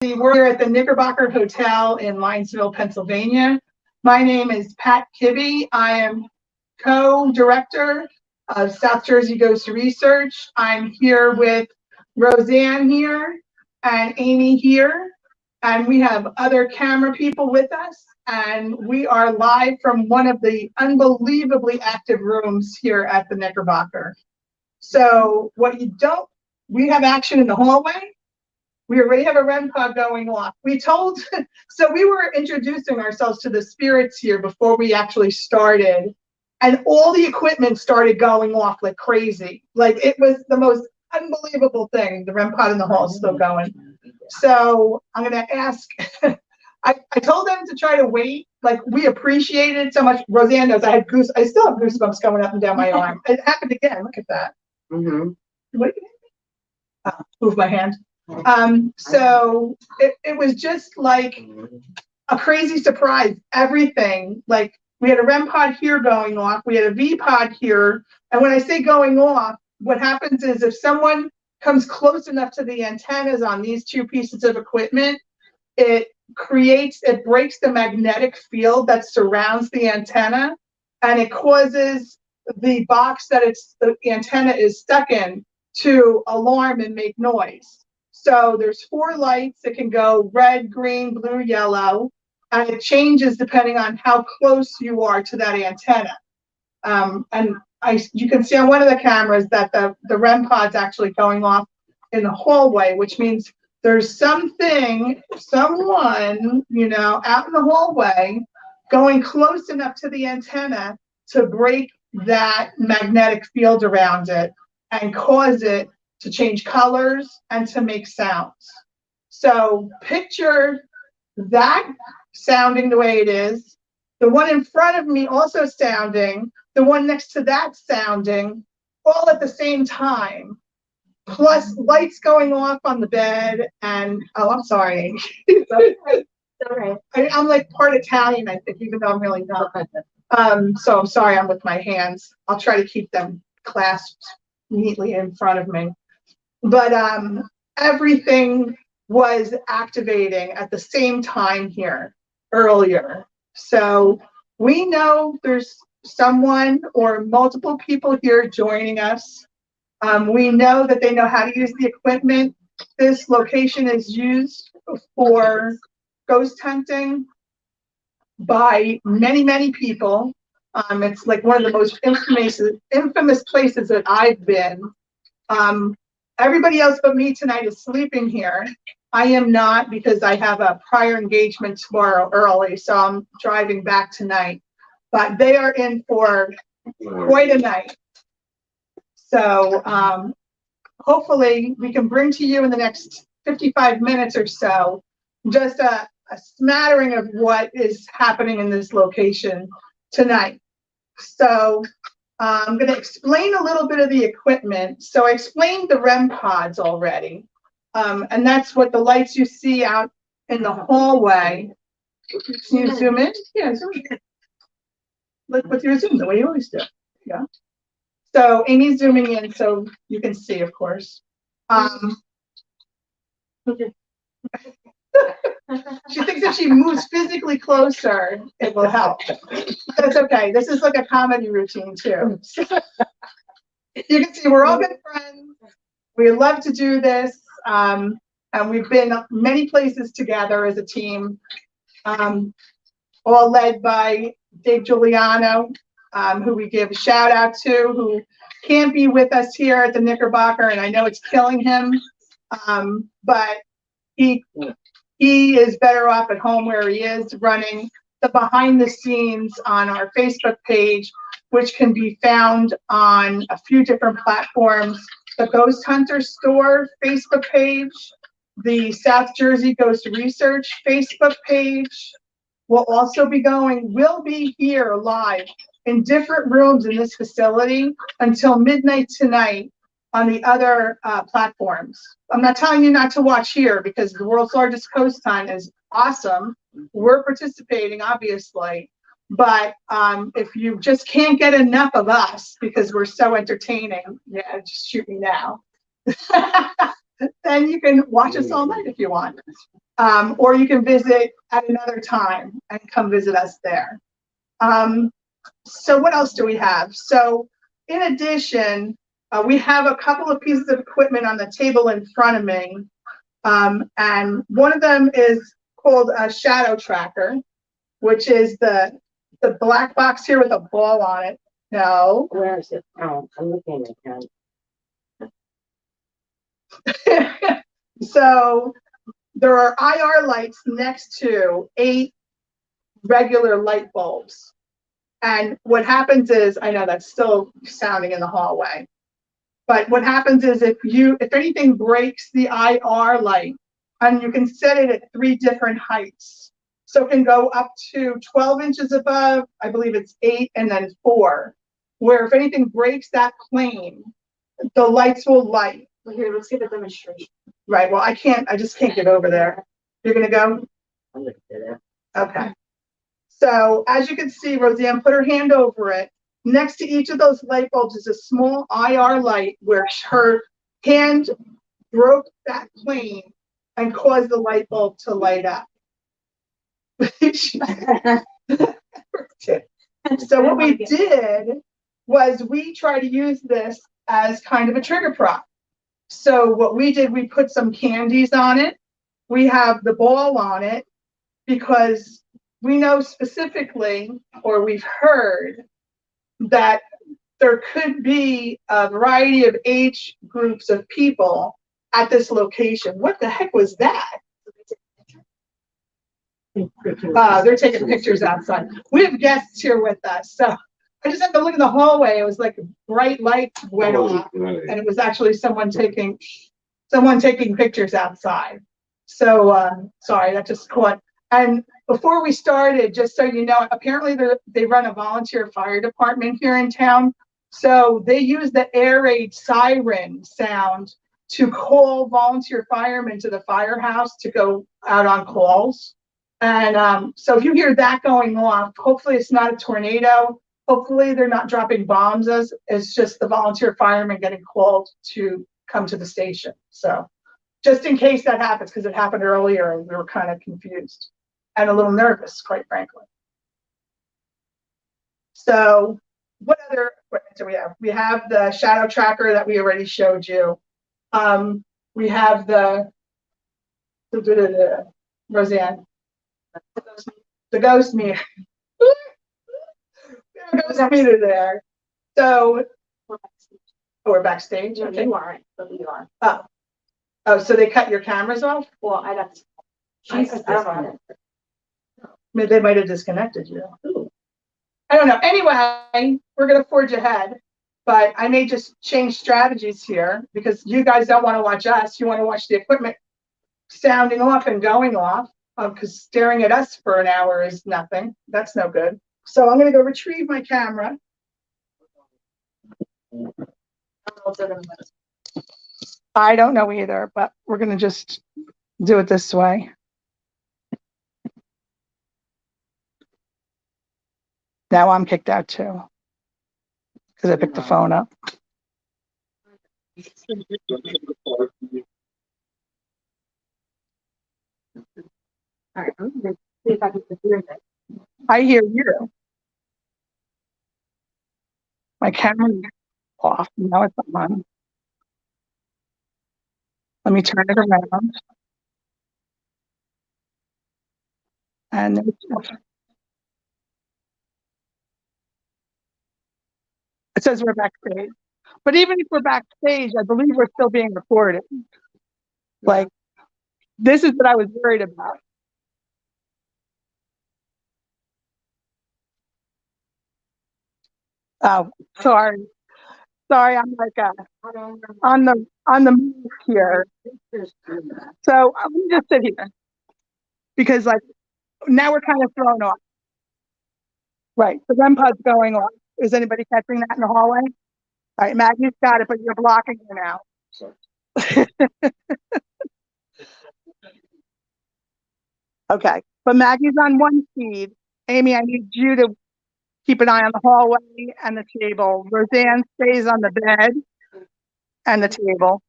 We're here at the Knickerbocker Hotel in Linesville, Pennsylvania. My name is Pat Kibbe. I am co-director of South Jersey Ghost Research. I'm here with Roseanne here and Amy here, and we have other camera people with us, and we are live from one of the unbelievably active rooms here at the Knickerbocker. So we have action in the hallway. We already have a REM pod going off. So we were introducing ourselves to the spirits here before we actually started, and all the equipment started going off like crazy. Like, it was the most unbelievable thing. The REM pod in the hall is still going. So I'm gonna ask, I told them to try to wait. Like, we appreciate it so much. Roseanne knows I still have goosebumps going up and down my arm. It happened again, look at that. What? Move my hand. So it was just like a crazy surprise. Everything, like, we had a REM pod here going off, we had a V pod here, and when I say going off, what happens is if someone comes close enough to the antennas on these two pieces of equipment, it breaks the magnetic field that surrounds the antenna, and it causes the box that the antenna is stuck in to alarm and make noise. So there's 4 lights. It can go red, green, blue, yellow, and it changes depending on how close you are to that antenna. You can see on one of the cameras that the REM pod's actually going off in the hallway, which means there's someone, out in the hallway going close enough to the antenna to break that magnetic field around it and cause it to change colors and to make sounds. So picture that sounding the way it is, the one in front of me also sounding, the one next to that sounding, all at the same time, plus lights going off on the bed. And oh, I'm sorry. All right. I'm like part Italian, I think, even though I'm really not. So I'm sorry, I'm with my hands. I'll try to keep them clasped neatly in front of me. But everything was activating at the same time here earlier. So we know there's someone or multiple people here joining us. We know that they know how to use the equipment. This location is used for ghost hunting by many, many people. It's like one of the most infamous places that I've been. Everybody else but me tonight is sleeping here. I am not, because I have a prior engagement tomorrow early, so I'm driving back tonight. But they are in for quite a night. So hopefully we can bring to you in the next 55 minutes or so just a smattering of what is happening in this location tonight. So I'm going to explain a little bit of the equipment. So I explained the REM pods already, and that's what the lights you see out in the hallway. Can you zoom in? Yeah, zoom in. Look with your zoom, the way you always do. Yeah. So Amy's zooming in so you can see, of course. Okay. She thinks if she moves physically closer, it will help. That's okay. This is like a comedy routine too. You can see we're all good friends. We love to do this, and we've been many places together as a team, all led by Dave Giuliano, who we give a shout out to, who can't be with us here at the Knickerbocker, and I know it's killing him, but he is better off at home where he is, running the behind the scenes on our Facebook page, which can be found on a few different platforms. The Ghost Hunter Store Facebook page, the South Jersey Ghost Research Facebook page will be here live in different rooms in this facility until midnight tonight on the other platforms. I'm not telling you not to watch here because the world's largest ghost hunt is awesome. We're participating, obviously, but if you just can't get enough of us because we're so entertaining, yeah, just shoot me now. then you can watch us all night if you want. Or you can visit at another time and come visit us there. So what else do we have? So in addition, we have a couple of pieces of equipment on the table in front of me. And one of them is called a shadow tracker, which is the black box here with a ball on it. No. Where is it? Oh, I'm looking at it. So there are IR lights next to 8 regular light bulbs. And what happens is, I know that's still sounding in the hallway, but what happens is if anything breaks the IR light, and you can set it at 3 different heights. So it can go up to 12 inches above, I believe it's 8 and then 4, where if anything breaks that plane, the lights will light. Well, here, let's see the demonstration. Right, well, I just can't get over there. You're gonna go? I'm looking at it. Okay. So as you can see, Roseanne put her hand over it. Next to each of those light bulbs is a small IR light where her hand broke that plane and caused the light bulb to light up. So what we did was we tried to use this as kind of a trigger prop. So what we did, we put some candies on it. We have the ball on it because we know specifically, or we've heard, that there could be a variety of age groups of people at this location. What the heck was that? They're taking pictures outside. We have guests here with us, so I just had to look in the hallway. It was like a bright light went off, and it was actually someone taking pictures outside. So sorry, that just caught. And before we started, just so you know, apparently they run a volunteer fire department here in town. So they use the air raid siren sound to call volunteer firemen to the firehouse to go out on calls. And so if you hear that going off, hopefully it's not a tornado. Hopefully they're not dropping bombs. It's just the volunteer firemen getting called to come to the station. So just in case that happens, because it happened earlier and we were kind of confused and a little nervous, quite frankly. So what other equipment do we have? We have the shadow tracker that we already showed you. We have the Roseanne, the ghost meter. Ghost meter there. So we're backstage. Okay. You aren't, but we are. Oh, so they cut your cameras off? Well, I don't know. Maybe they might have disconnected you. Ooh. I don't know. Anyway, we're going to forge ahead, but I may just change strategies here because you guys don't want to watch us. You want to watch the equipment sounding off and going off, because staring at us for an hour is nothing. That's no good. So I'm going to go retrieve my camera. I don't know either, but we're going to just do it this way. Now I'm kicked out too, because I picked the phone up. All right, I'm gonna see if I can hear that. I hear you. My camera's off. Now it's on. Let me turn it around. And it says we're backstage. But even if we're backstage, I believe we're still being recorded. Like, this is what I was worried about. Oh, sorry. Sorry, I'm like on the move here. So let me just sit here. Because like now we're kind of thrown off. Right, the REM pod's going off. Is anybody catching that in the hallway? All right, Maggie's got it, but you're blocking her now. Okay, but Maggie's on one feed. Amy, I need you to keep an eye on the hallway and the table. Roseanne stays on the bed and the table.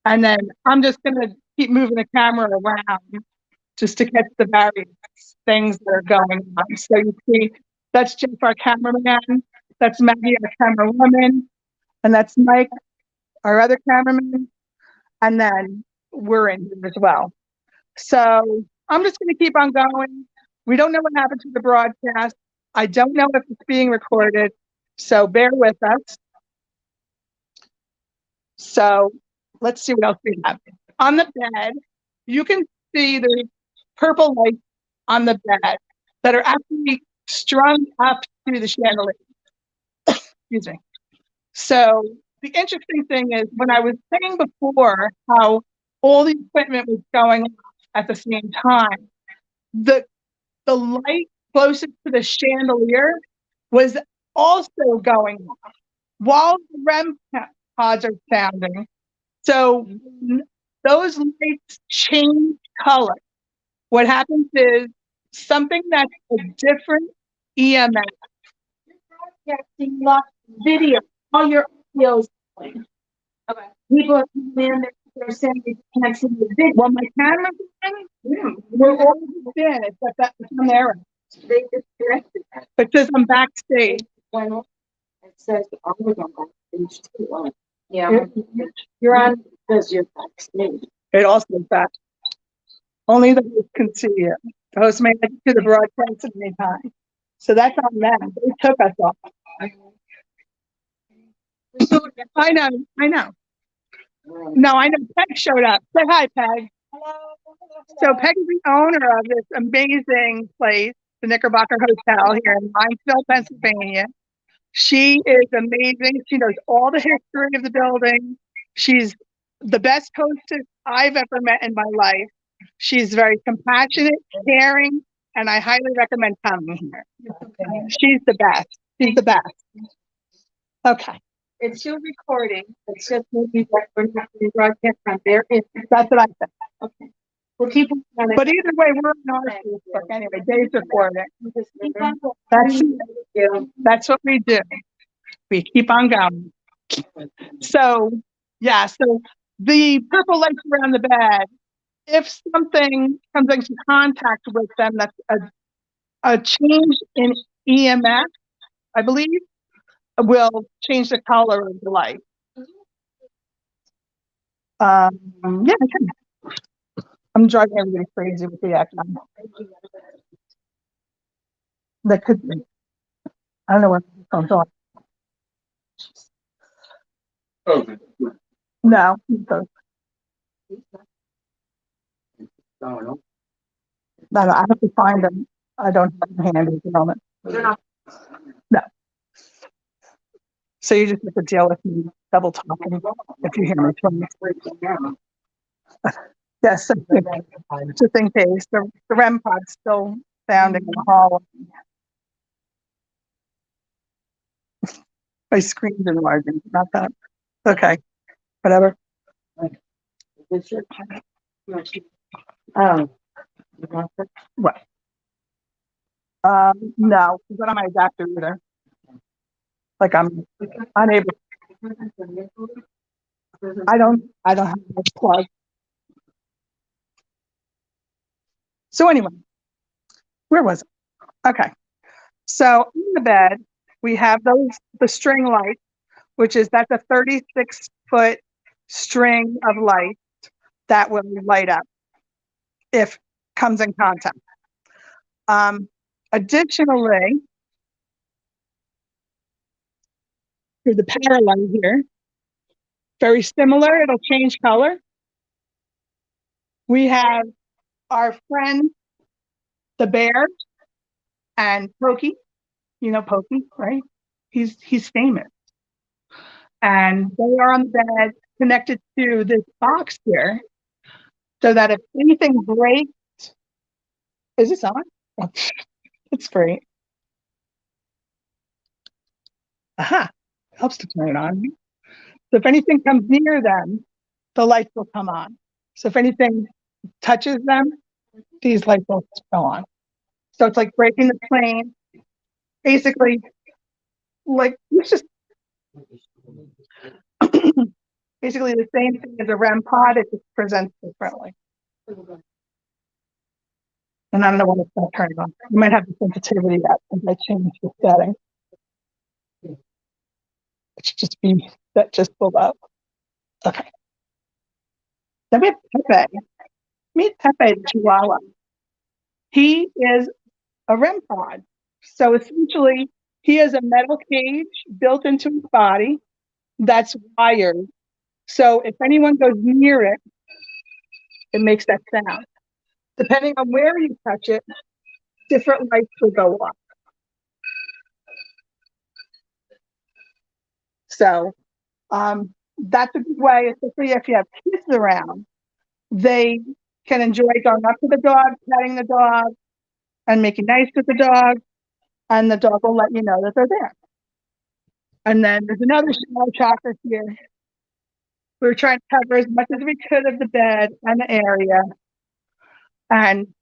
And then I'm just going to keep moving the camera around just to catch the various things that are going on. So you see, that's Jeff, our cameraman. That's Maggie, our camera woman. And that's Mike, our other cameraman. And then we're in here as well. So I'm just going to keep on going. We don't know what happened to the broadcast. I don't know if it's being recorded. So bear with us. So let's see what else we have. On the bed, you can see the purple lights on the bed that are actually strung up to the chandelier. Excuse me. So the interesting thing is when I was saying before how all the equipment was going off at the same time, the light closest to the chandelier was also going off while the REM pods are sounding. So those lights change color. What happens is something that's a different EMF. Broadcasting live video, all your audios. Okay. People are coming in, they're saying they can't see the video. Well, my camera's in. We're all in, except that it's on there. They disconnected that. It says I'm backstage. Well, it says I'm on backstage too. Yeah. You're on because you're backstage. It also says that. Only the host can see it. The host may not do the broadcast at any time. So that's on them. They took us off. I know. No, I know. Peg showed up. Say hi, Peg. Hello. So Peg is the owner of this amazing place, the Knickerbocker Hotel here in Linesville, Pennsylvania. She is amazing. She knows all the history of the building. She's the best hostess I've ever met in my life. She's very compassionate, caring, and I highly recommend coming here. She's the best. She's the best. Okay. It's still recording. It's just maybe that we're not going to broadcast on there. That's what I said. Okay. We'll keep on it. But either way, we're on our Facebook anyway. Dave's recording. Just keep on That's what we do. We keep on going. So, yeah, so the purple lights around the bed, if something comes into contact with them, that's a change in EMF, I believe, will change the color of the light. Yeah, I'm driving everybody crazy with the echo. That could be. I don't know where my phone's on. No. No, I have to find them. I don't have them handy at the moment. No. So you just have to deal with me double talking if you hear me twice. Yes, just in case. The REM pod's still sounding in the hall. My screen's enlarging, not that. Okay, whatever. What? No, it's not on my adapter either. Like I'm unable. I don't have a plug. So anyway, where was it? Okay. So in the bed, we have the string lights, that's a 36-foot string of light that will light up if comes in contact. Additionally, here's the power light here. Very similar, it'll change color. We have our friend, the bear, and Pokey. You know Pokey, right? He's famous. And they are on the bed connected to this box here, so that if anything breaks, is this on? It's great. Aha, helps to turn it on. So if anything comes near them, the lights will come on. So if anything touches them, these lights will go on. So it's like breaking the plane. Basically, like, it's just basically the same thing as a REM pod, it just presents differently. And I don't know when it's going to turn on. You might have the sensitivity up as I change the setting. It should just be that just below. Okay. Then we have Pepe. Meet Pepe the Chihuahua. He is a REM pod. So essentially, he has a metal cage built into his body that's wired. So if anyone goes near it, it makes that sound. Depending on where you touch it, different lights will go off. So that's a good way, especially if you have kids around. They can enjoy going up to the dog, petting the dog, and making nice with the dog, and the dog will let you know that they're there. And then there's another shadow tracker here. We were trying to cover as much as we could of the bed and the area, and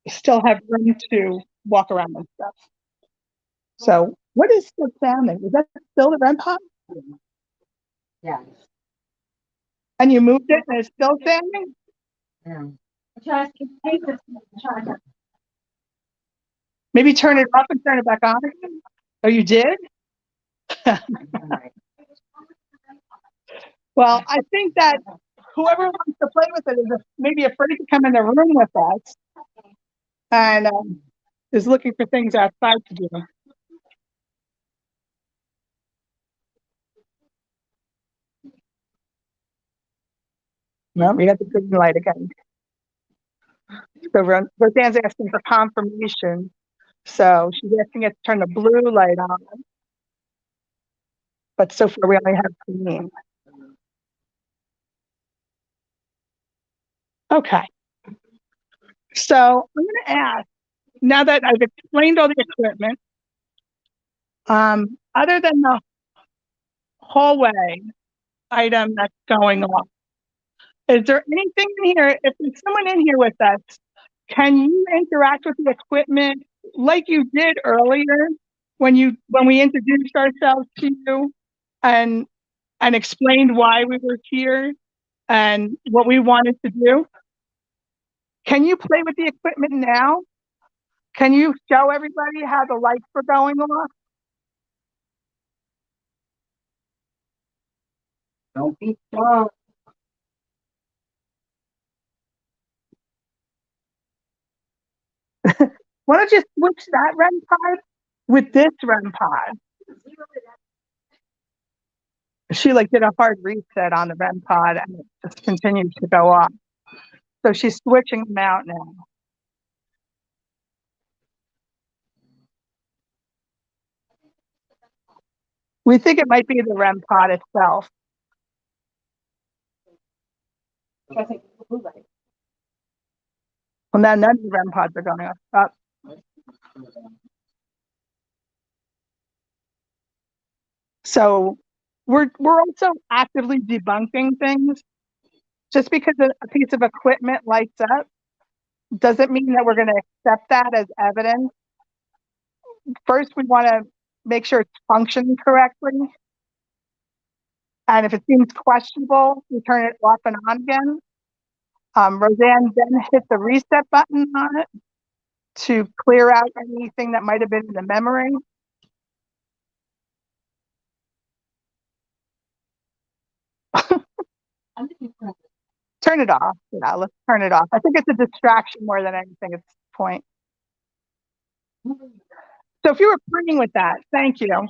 still have room to walk around and stuff. So, what is still sounding? Is that still the REM pod? Yeah. And you moved it and it's still sounding? Yeah. Maybe turn it off and turn it back on again? Oh, you did? Well, I think that whoever wants to play with it is maybe afraid to come in the room with us and is looking for things outside to do. No, we got the green light again. So Roseanne's asking for confirmation. So she's asking us to turn the blue light on. But so far we only have green. Okay. So I'm going to ask, now that I've explained all the equipment, other than the hallway item that's going on, is there anything in here, if there's someone in here with us, can you interact with the equipment like you did earlier when we introduced ourselves to you and explained why we were here and what we wanted to do? Can you play with the equipment now? Can you show everybody how the lights were going off? Don't be slow. Why don't you switch that REM pod with this REM pod? She did a hard reset on the REM pod and it just continues to go off. So she's switching them out now. We think it might be the REM pod itself. Well, now none of the REM pods are going up. So we're also actively debunking things. Just because a piece of equipment lights up doesn't mean that we're going to accept that as evidence. First, we want to make sure it's functioning correctly. And if it seems questionable, we turn it off and on again. Roseanne then hit the reset button on it to clear out anything that might have been in the memory. Turn it off. Yeah, let's turn it off. I think it's a distraction more than anything at this point. So if you were playing with that, thank you.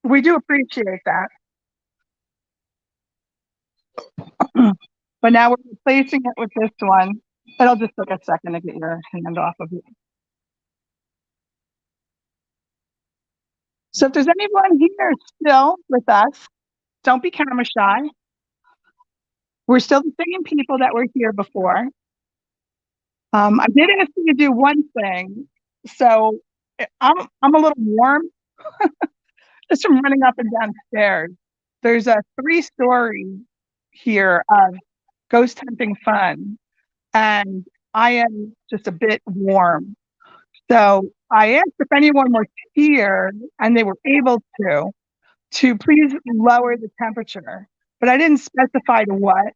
We do appreciate that. But now we're replacing it with this one. It'll just take a second to get your hand off of it. So if there's anyone here still with us, don't be camera shy. We're still the same people that were here before. I did ask you to do one thing. So I'm a little warm just from running up and down stairs. There's a 3-story here of ghost hunting fun, and I am just a bit warm. So I asked if anyone was here and they were able to please lower the temperature, but I didn't specify to what.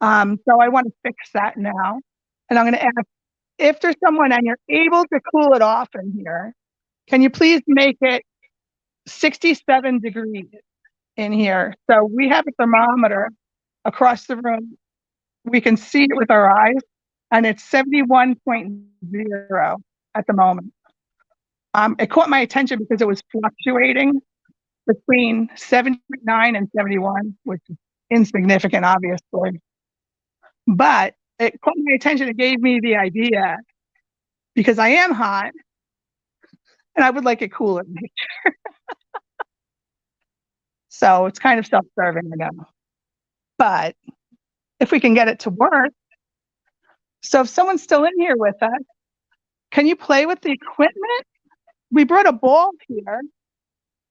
So I want to fix that now. And I'm going to ask if there's someone and you're able to cool it off in here, can you please make it 67 degrees in here? So we have a thermometer across the room. We can see it with our eyes, and it's 71.0 at the moment. It caught my attention because it was fluctuating between 79 and 71, which is insignificant, obviously. But it caught my attention. It gave me the idea because I am hot and I would like it cooler. So it's kind of self-serving, I know. But if we can get it to work, so if someone's still in here with us, can you play with the equipment? We brought a ball here,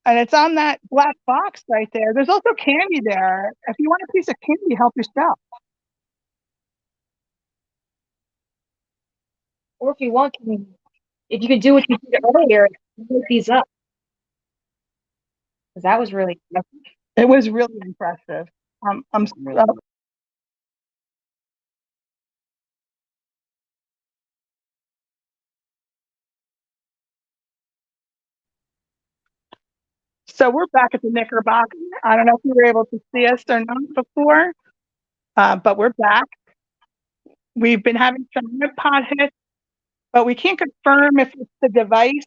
and it's on that black box right there. There's also candy there. If you want a piece of candy, help yourself. Or if you want, if you could do what you did earlier, make these up. Because that was really impressive. It was really impressive. So we're back at the Knickerbocker. I don't know if you were able to see us or not before, but we're back. We've been having some pod hits, but we can't confirm if it's the device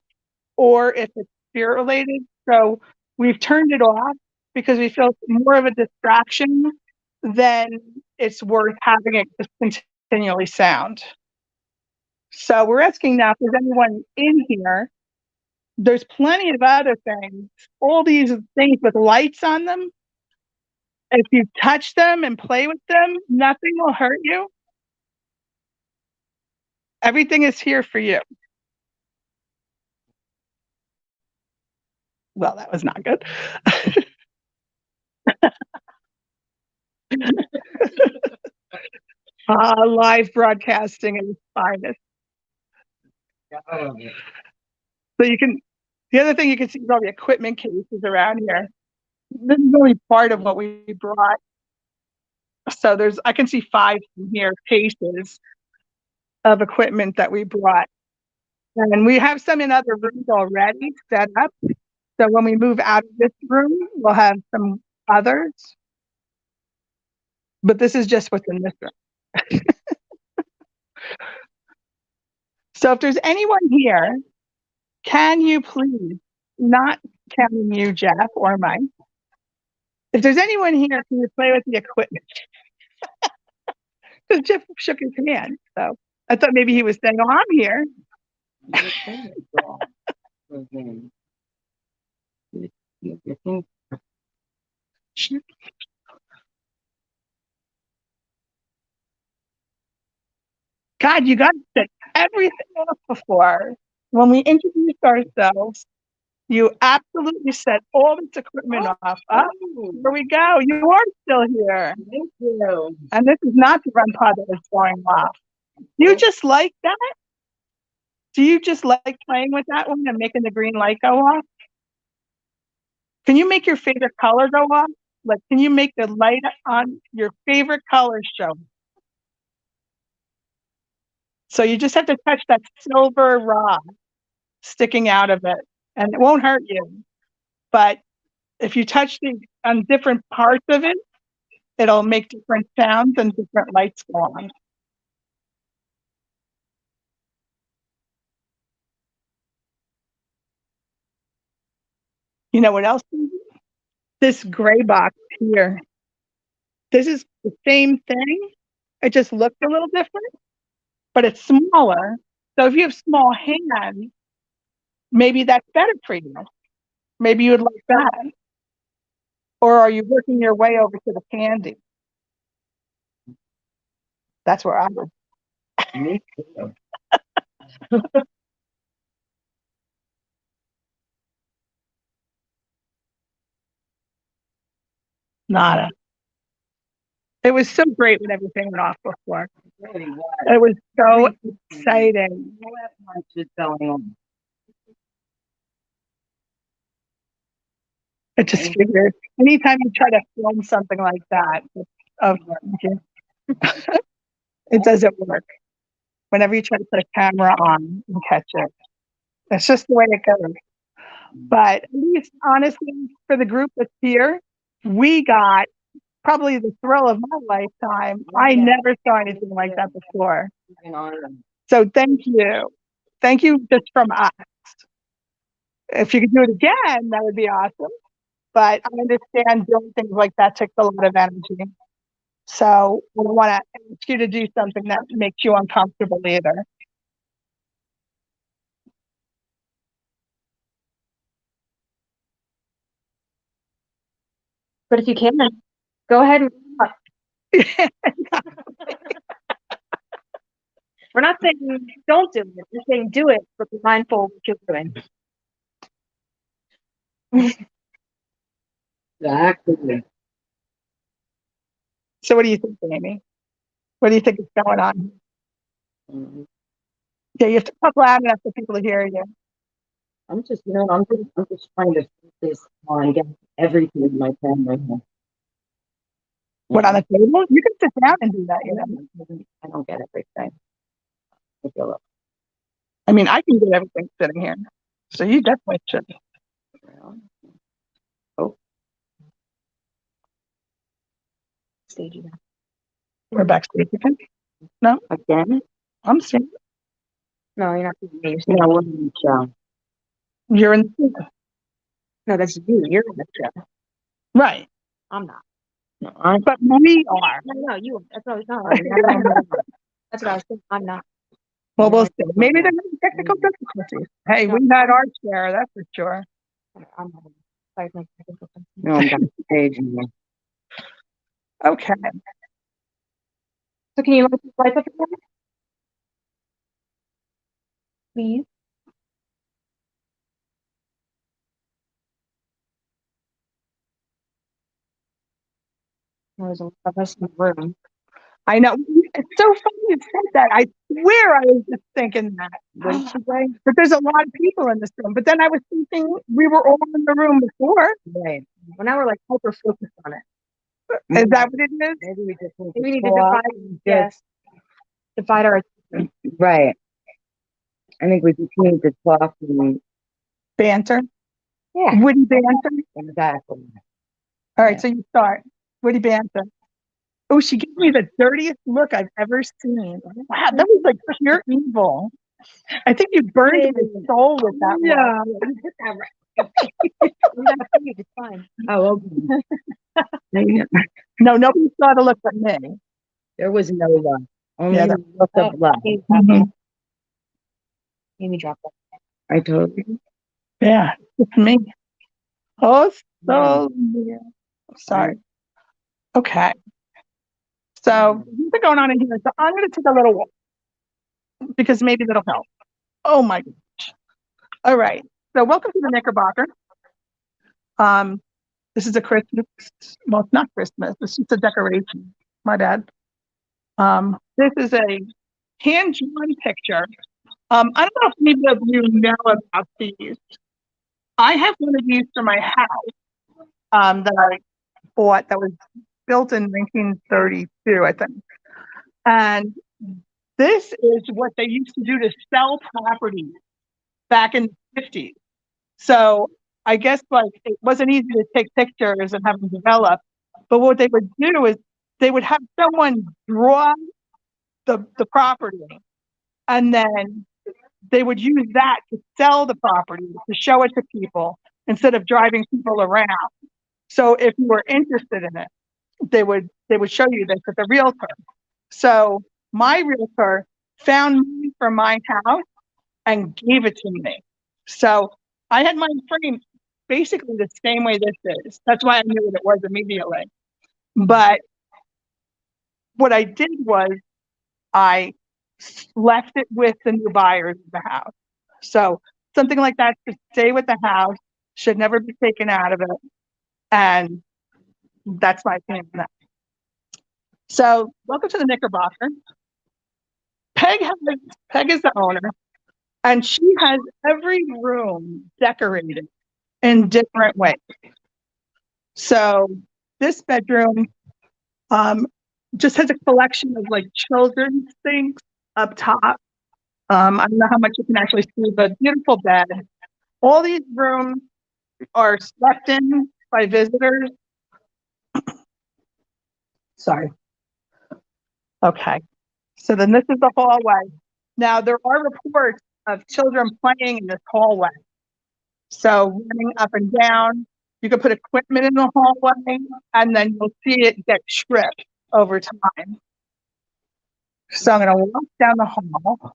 or if it's spirit related. So we've turned it off because we feel it's more of a distraction than it's worth having it just continually sound. So we're asking now if there's anyone in here. There's plenty of other things, all these things with lights on them. If you touch them and play with them, nothing will hurt you. Everything is here for you. Well, that was not good. Live broadcasting at its finest. So you can, the other thing you can see is all the equipment cases around here. This is only part of what we brought. So I can see 5 from here cases of equipment that we brought. And we have some in other rooms already set up. So when we move out of this room, we'll have some others. But this is just what's in this room. So if there's anyone here, can you please, not counting you, Jeff, or Mike, if there's anyone here, can you play with the equipment? Because Jeff shook his hand. So I thought maybe he was saying, oh, I'm here. God, you got to set everything off before. When we introduced ourselves, you absolutely set all this equipment off. Oh, here we go. You are still here. Thank you. And this is not the REM pod that is going off. You just like that? Do you just like playing with that one and making the green light go off? Can you make your favorite color go off? Like, can you make the light on your favorite color show? So you just have to touch that silver rod sticking out of it, and it won't hurt you. But if you touch on different parts of it, it'll make different sounds and different lights go on. You know what else? This gray box here. This is the same thing. It just looks a little different, but it's smaller. So if you have small hands, maybe that's better for you. Maybe you would like that. Or are you working your way over to the candy? That's where I would. Me too. Nada. It was so great when everything went off before. Really was. It was so exciting. What much is going on? I just figured anytime you try to film something like that, it doesn't work. Whenever you try to put a camera on and catch it, that's just the way it goes. But at least, honestly, for the group that's here, we got probably the thrill of my lifetime. I never saw anything like that before. So thank you. Thank you just from us. If you could do it again, that would be awesome. But I understand doing things like that takes a lot of energy. So I don't want to ask you to do something that makes you uncomfortable either. But if you can, go ahead and. We're not saying don't do it. We're saying do it, but be mindful of what you're doing. Exactly. So what do you think, Amy? What do you think is going on? Yeah, you have to talk loud enough for people to hear you. I'm just trying to focus on getting everything in my family here. What, on the table? You can sit down and do that, you know. I don't get everything. I feel it. I mean, I can do everything sitting here. So you definitely should. Oh. Stage again. We're backstage again? No? Again? I'm seeing. No, you're not seeing me. Yeah, we're in the show. You're in the No, that's you. You're in the show. right. I'm not. No, But we are. No, you. That's what I was saying. That's what I was saying. I'm not. Well, we'll see. Maybe there's technical difficulties. Hey, we had our share, that's for sure. I'm not. no, I'm backstage. Okay. So can you look at the lights up again? Please. There's a lot of us in the room. I know. It's so funny you said that. I swear I was just thinking that. But there's a lot of people in this room. But then I was thinking we were all in the room before. Right. Well, now we're like hyper focused on it. Is that what it is? Maybe we just need We need to to talk. divide. Yes. Divide our. Right. I think we just need to talk and Banter. Yeah. Witty banter. exactly. All right, Yeah. so you start. Witty banter. Oh, she gave me the dirtiest look I've ever seen. Wow, that was like pure evil. I think you burned my soul with that look. Yeah, you hit that right. I'm not saying it's fine. Oh, okay. No, nobody saw the look but me. There was no love. Only Yeah, the look of love. Mhm. Amy dropped that. I told you. Yeah, it's me. Oh, so yeah. Sorry. Okay. So what's been going on in here? So I'm going to take a little walk because maybe that'll help. Oh my gosh. All right. So welcome to the Knickerbocker. This is a Christmas. Well, it's not Christmas. It's just a decoration. My bad. This is a hand-drawn picture. I don't know if any of you know about these. I have one of these for my house that I bought that was built in 1932, I think. And this is what they used to do to sell properties back in the 50s. So I guess like it wasn't easy to take pictures and have them develop. But what they would do is they would have someone draw the property and then they would use that to sell the property, to show it to people instead of driving people around. So if you were interested in it, they would show you this at the realtor. So my realtor found mine for my house and gave it to me. So I had mine framed basically the same way this is. That's why I knew what it was immediately. But what I did was I left it with the new buyers of the house. So something like that should stay with the house, should never be taken out of it. And that's my opinion on that. So welcome to the Knickerbocker. Peg is the owner, and she has every room decorated in different ways. So this bedroom just has a collection of like children's things up top. I don't know how much you can actually see, but beautiful bed. All these rooms are slept in by visitors. Sorry. Okay. So then this is the hallway. Now there are reports of children playing in this hallway. So running up and down, you could put equipment in the hallway and then you'll see it get stripped over time. So I'm going to walk down the hall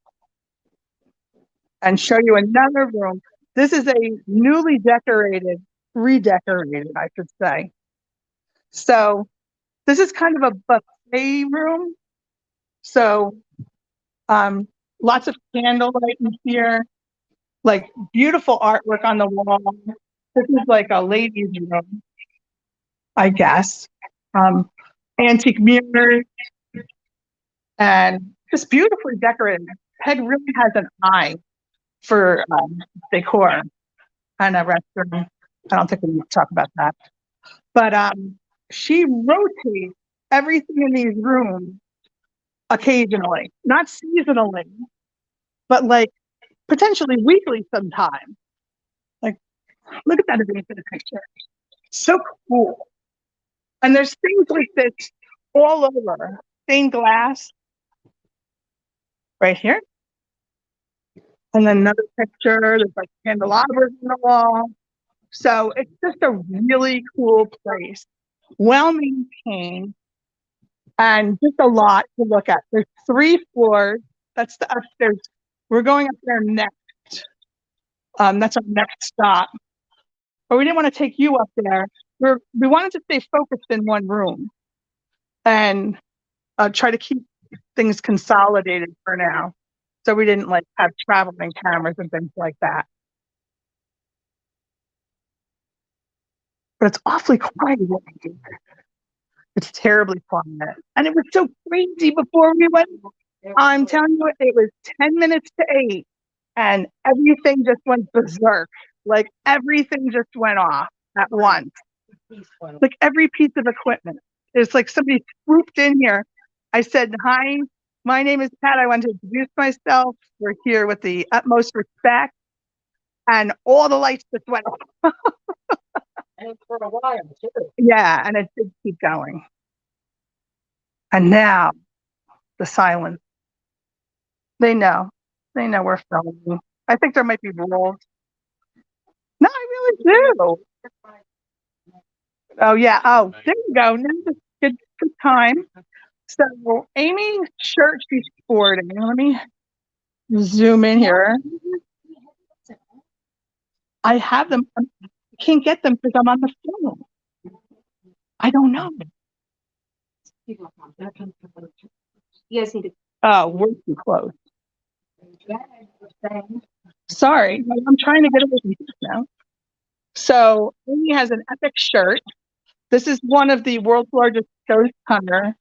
and show you another room. This is a newly decorated, redecorated, I should say. So this is kind of a buffet room. So lots of candlelight in here, like beautiful artwork on the wall. This is like a ladies' room, I guess. Antique mirrors and just beautifully decorated. Peg really has an eye for decor and a restroom. I don't think we need to talk about that. But she rotates everything in these rooms occasionally, not seasonally, but like potentially weekly sometime. Like, look at that in the picture. So cool. And there's things like this all over. Stained glass right here. And then another picture, there's like candelabras on the wall. So it's just a really cool place. Well maintained and just a lot to look at. There's 3 floors. That's the upstairs. We're going up there next. That's our next stop. But we didn't want to take you up there. We wanted to stay focused in one room and try to keep things consolidated for now. So we didn't like have traveling cameras and things like that. But it's awfully quiet. It's terribly quiet. And it was so crazy before we went. I'm telling you, it was 10 minutes to 8 and everything just went berserk. Like everything just went off at once. Like every piece of equipment. It's like somebody swooped in here. I said, hi, my name is Pat. I want to introduce myself. We're here with the utmost respect. And all the lights just went off. And for a while, too. Yeah, and it did keep going. And now, the silence. They know. They know we're filming. I think there might be rules. No, I really do. Oh, yeah. Oh, there you go. Now it's good time. So, Amy's shirt she's sporting. Let me zoom in here. I have them. I can't get them because I'm on the phone. I don't know. You guys need to. Oh, we're too close. Sorry, I'm trying to get away from this now. So Amy has an epic shirt. This is one of the world's largest ghost hunter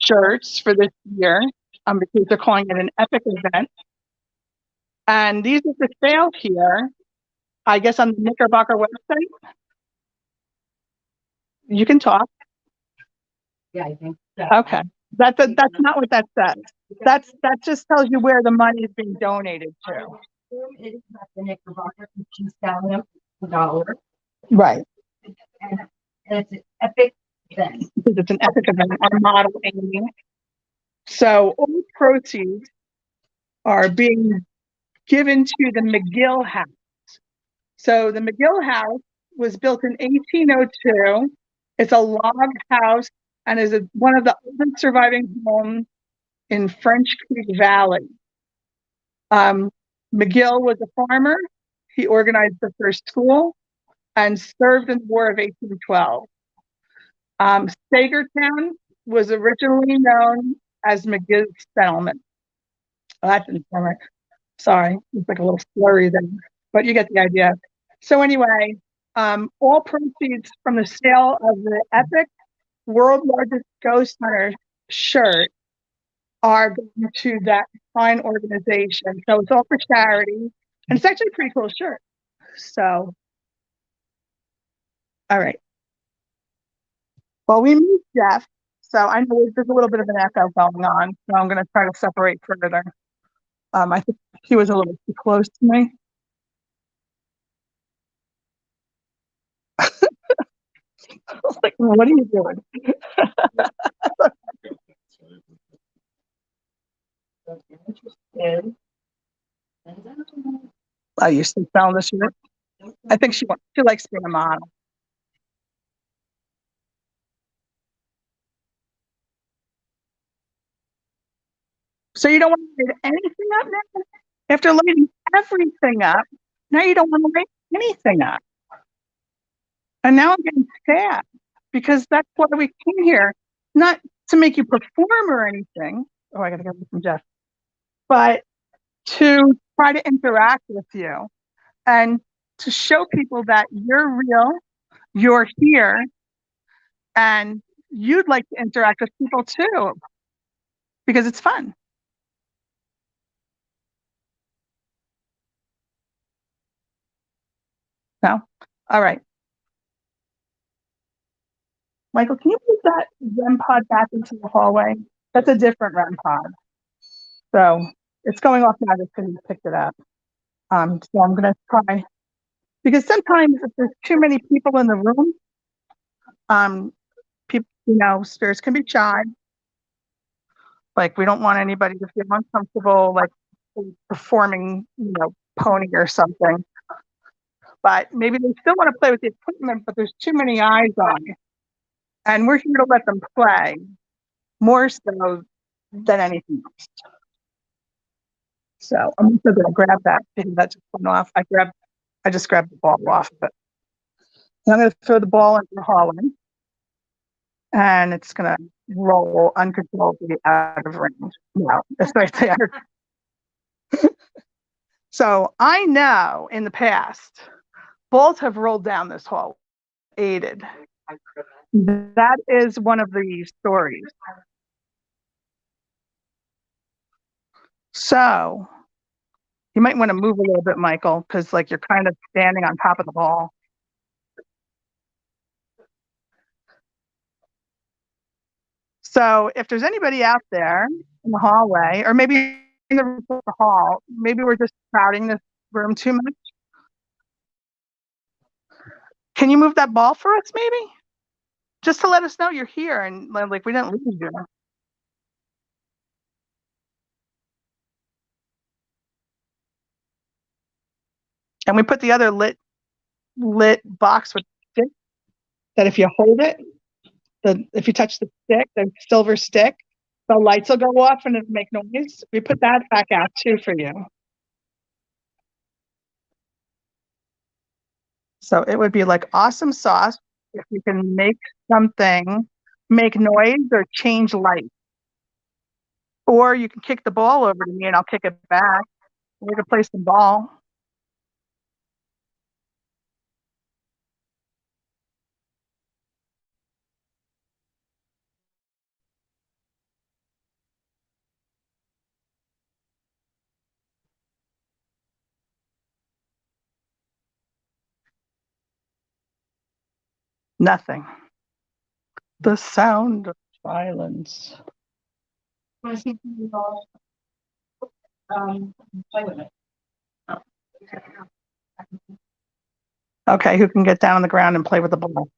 shirts for this year, because they're calling it an epic event. And these are the sale here, I guess on the Knickerbocker website. You can talk. Yeah, I think so. Okay. That's not what that says. That just tells you where the money is being donated to. It is at the Knickerbocker, and she's selling them for $1. Right. And it's an epic event. Because it's an epic event, our model Amy. So all proceeds are being given to the McGill House. So the McGill House was built in 1802. It's a log house and is one of the oldest surviving homes in French Creek Valley. McGill was a farmer. He organized the first school and served in the War of 1812. Sagertown was originally known as McGill's Settlement. Oh, that didn't sound right. Sorry, it's like a little slurry there, but you get the idea. So anyway, all proceeds from the sale of the epic world largest ghost hunter shirt are going to that fine organization. So it's all for charity, and it's actually a pretty cool shirt. So, all right. Well, we moved Jeff, so I know there's a little bit of an echo going on, so I'm going to try to separate further. I think he was a little too close to me. I was like, what are you doing? I used to sell this year. I think she likes being a model. So you don't want to light anything up now? After lighting everything up, now you don't want to light anything up. And now I'm getting sad because that's why we came here, not to make you perform or anything. Oh, I gotta get from Jeff, but to try to interact with you and to show people that you're real, you're here, and you'd like to interact with people too because it's fun. No? All right. Michael, can you put that REM pod back into the hallway? That's a different REM pod. So it's going off now just because you picked it up. So I'm going to try because sometimes if there's too many people in the room, people, spirits can be shy. Like we don't want anybody to feel uncomfortable, like performing, pony or something. But maybe they still want to play with the equipment, but there's too many eyes on it. And we're here to let them play more so than anything else. So I'm also going to grab that because that just went off. I just grabbed the ball off, but I'm going to throw the ball into the hallway, and it's going to roll uncontrollably out of range. No, it's right there. So I know in the past, balls have rolled down this hall, aided. That is one of the stories. So you might want to move a little bit, Michael, because like you're kind of standing on top of the ball. So if there's anybody out there in the hallway, or maybe in the hall, maybe we're just crowding this room too much. Can you move that ball for us, maybe? Just to let us know you're here and like we didn't lose you. And we put the other lit box with stick that if you hold it, if you touch the stick, the silver stick, the lights will go off and it'll make noise. We put that back out too for you. So it would be like awesome sauce if you can make something make noise or change light. Or you can kick the ball over to me and I'll kick it back. We can play some ball. Nothing. The sound of silence. Play with it. Okay, who can get down on the ground and play with the ball?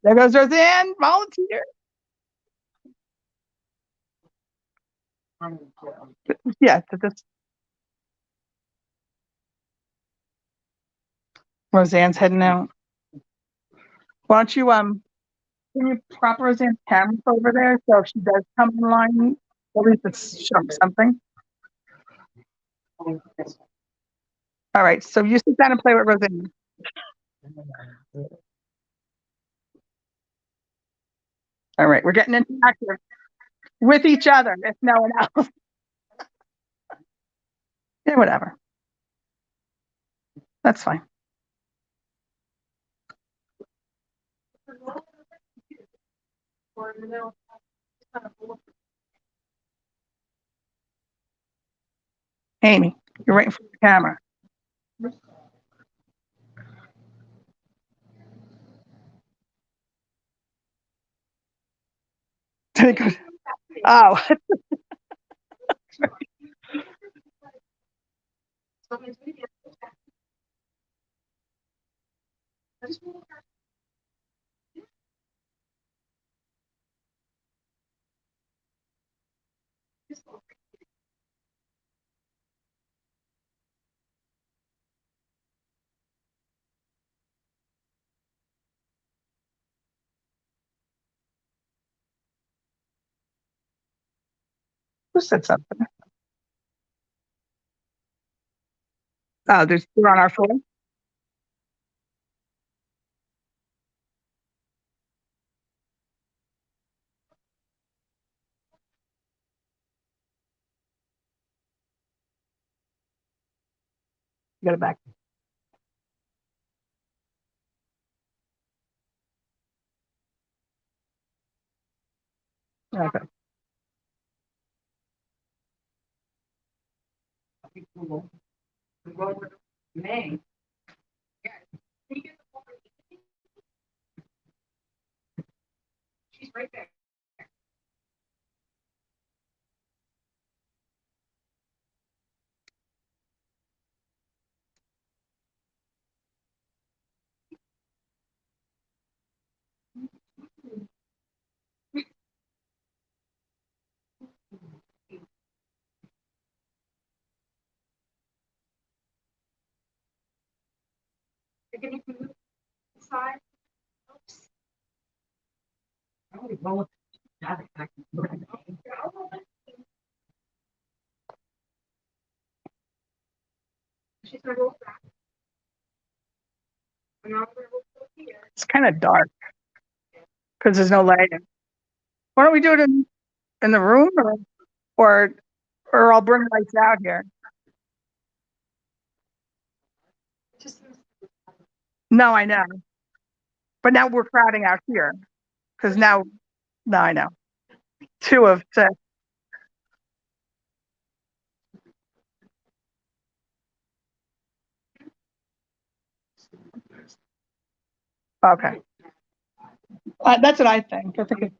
There goes Roseanne, volunteer. Yeah, to this. Roseanne's heading out. Why don't you can you prop Roseanne's camera over there so if she does come in line, at least it's showing something. All right, so you sit down and play with Roseanne. All right, we're getting interactive with each other, if no one else. Yeah, whatever. That's fine. Amy, you're right in front of the camera. And he goes, oh, who said something? Oh, they're on our floor. Get it back. Okay. It's kind of dark because there's no lighting. Why don't we do it in the room or or I'll bring lights out here. No, I know. But now we're crowding out here because now, no, I know. Two of six. Okay. That's what I think. I think it's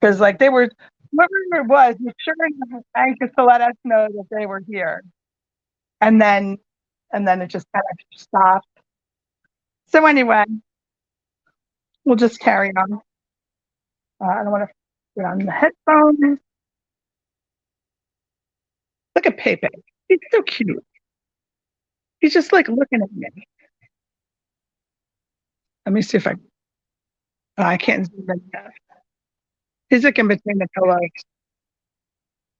because like they were, whoever it was sure anxious to let us know that they were here. And then, and then it just kind of stopped. So anyway, we'll just carry on. I don't want to put on the headphones. Look at Pepe. He's so cute. He's just like looking at me. Let me see if I can't zoom in yet. He's like in between the pillows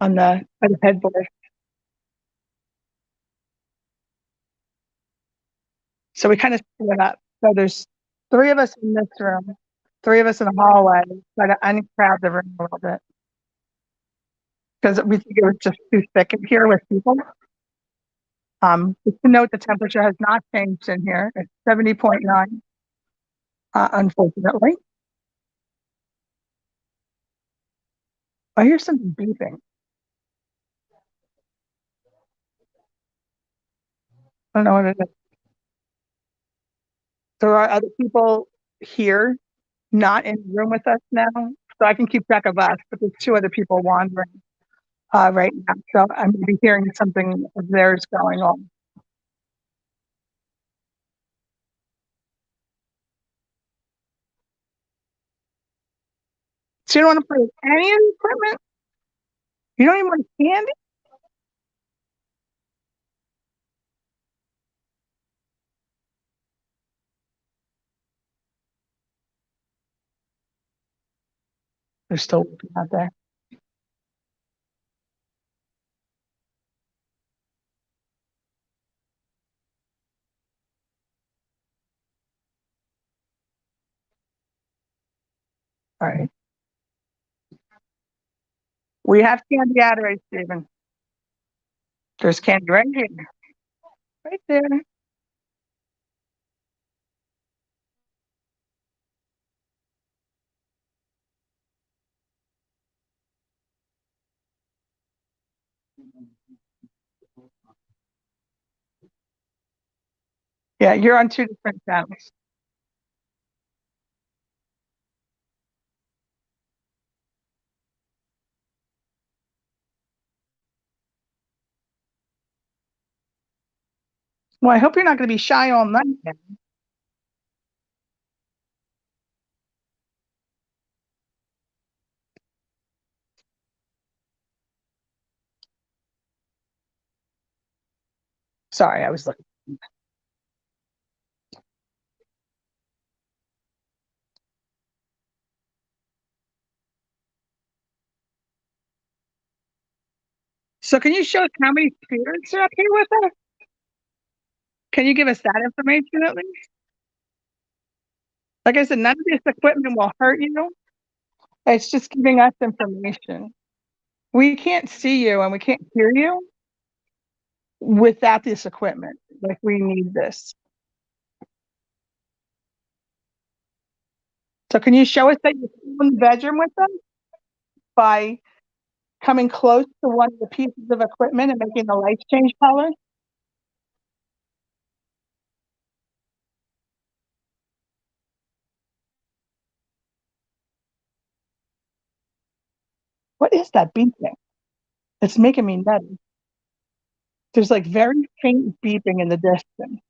on the headboard. So we kind of split up. So there's three of us in this room, three of us in the hallway. Try to uncrowd the room a little bit because we think it was just too thick in here with people. Just to note, the temperature has not changed in here. It's 70.9, unfortunately. I hear something beeping. I don't know what it is. There are other people here, not in the room with us now, so I can keep track of us, but there's two other people wandering right now. So I'm going to be hearing something of theirs going on. So you don't want to play with any of the equipment? You don't even want candy? They're still working out there. All right. We have candy out right, Stephen. There's candy right here. Right there. Yeah, you're on two different channels. Well, I hope you're not going to be shy all night. Sorry, I was looking. So can you show us how many spirits are up here with us? Can you give us that information at least? Like I said, none of this equipment will hurt you. It's just giving us information. We can't see you and we can't hear you without this equipment. Like we need this. So can you show us that you're in the bedroom with them by coming close to one of the pieces of equipment and making the lights change color? What is that beeping? It's making me nutty. There's like very faint beeping in the distance.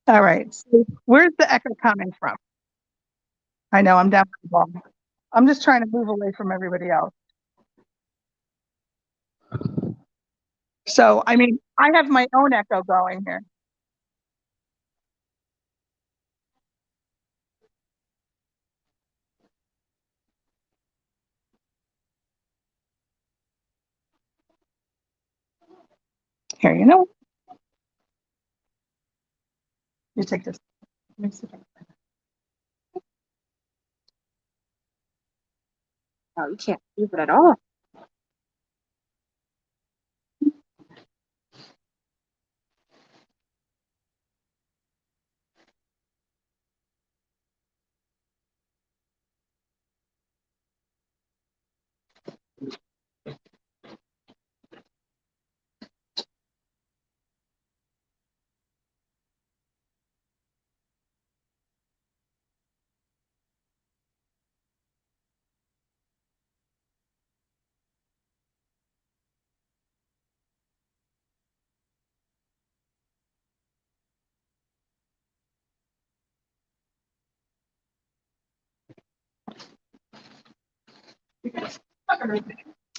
All right. So where's the echo coming from? I know I'm down the ball. I'm just trying to move away from everybody else. So, I mean, I have my own echo going here. Here, you know, you take this. Oh, you can't move it at all.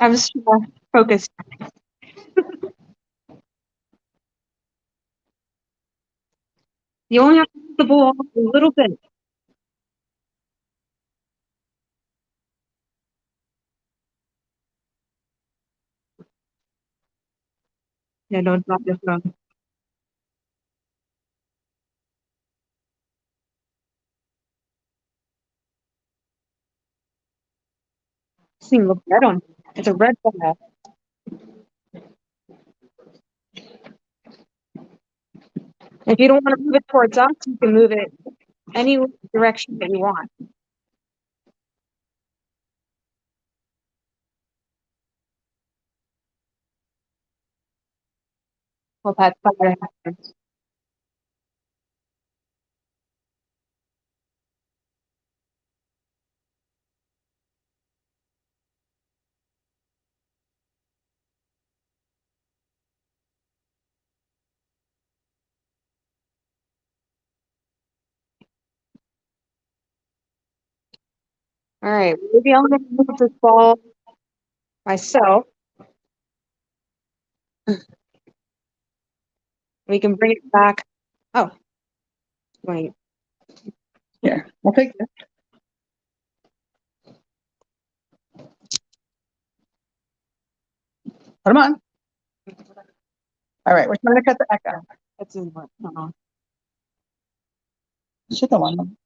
I'm just focused. You only have to move the ball a little bit. Yeah, don't drop your phone. This thing looks red on you. It's a red ball. If you don't want to move it towards us, you can move it any direction that you want. Well, that's what happens. All right, maybe I'm going to move this ball myself. We can bring it back. Oh, wait. Here, I'll take this. Put them on. All right, we're trying to cut the echo. That's in what? Should the one.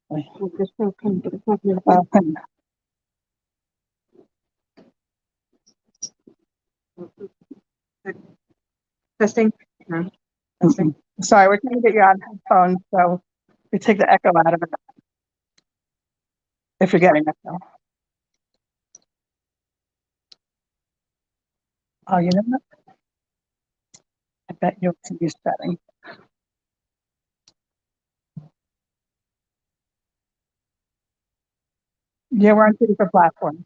Testing. Sorry, we're trying to get you on headphones, so we take the echo out of it. If you're getting echo. Oh, you know what? I bet you'll see these settings. Yeah, we're on two different platforms.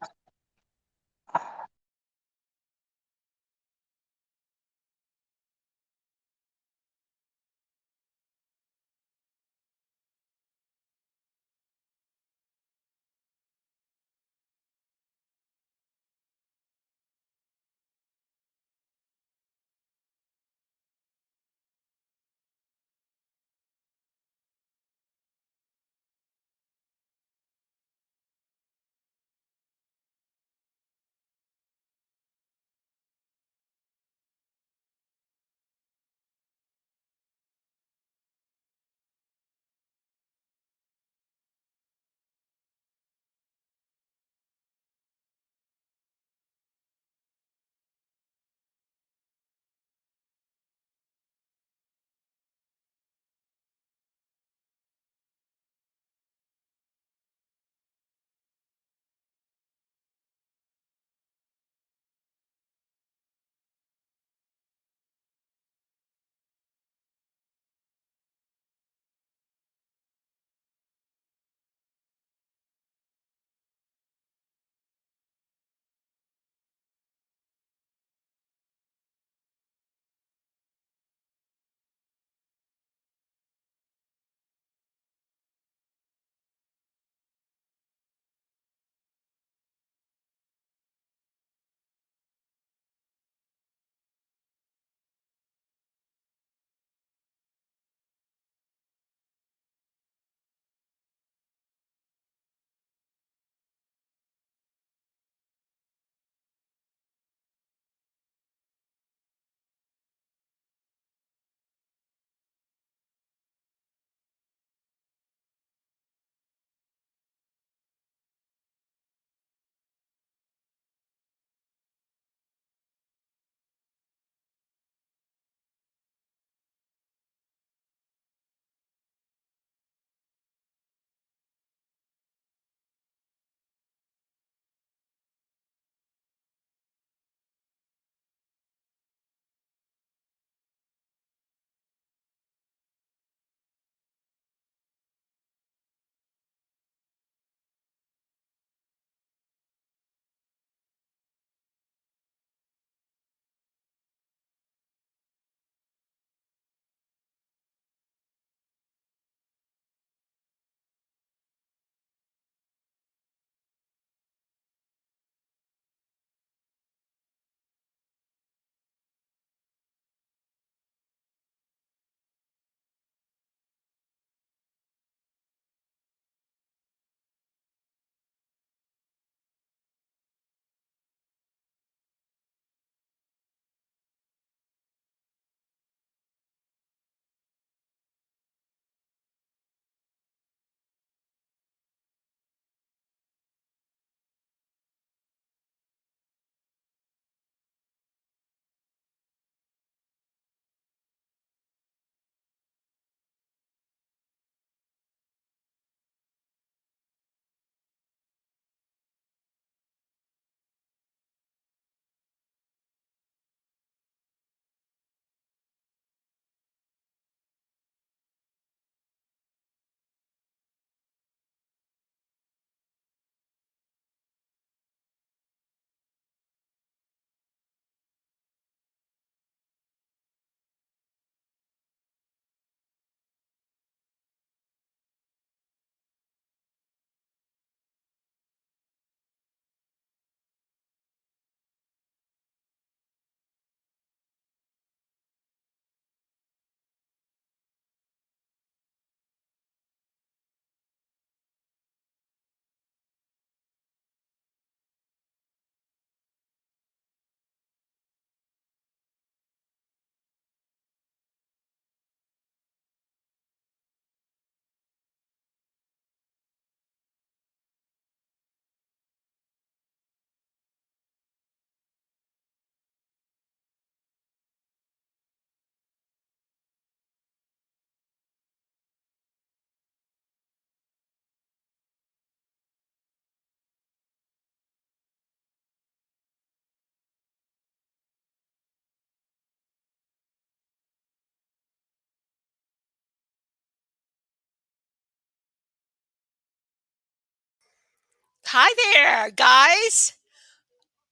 Hi there, guys.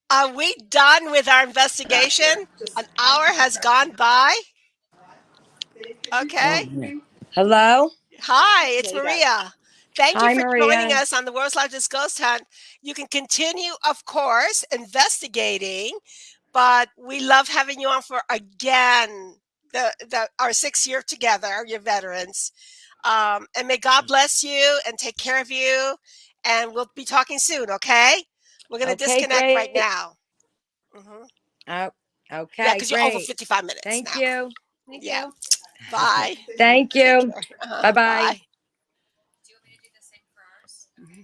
Are we done with our investigation? An hour has gone by. Okay. Hello? Hi, it's Yeah, you got it. Maria. Thank you Hi, for joining Maria. us on the world's largest ghost hunt. You can continue, of course, investigating, but we love having you on for again our 6th year together, your veterans. And may God bless you and take care of you. And we'll be talking soon, okay? We're going to Okay, disconnect right great. now. Mhm. Oh, Yeah, okay, because you're over great. 55 minutes Thank now. you. Yeah. Bye. Thank Take you. care. Bye-bye. Bye.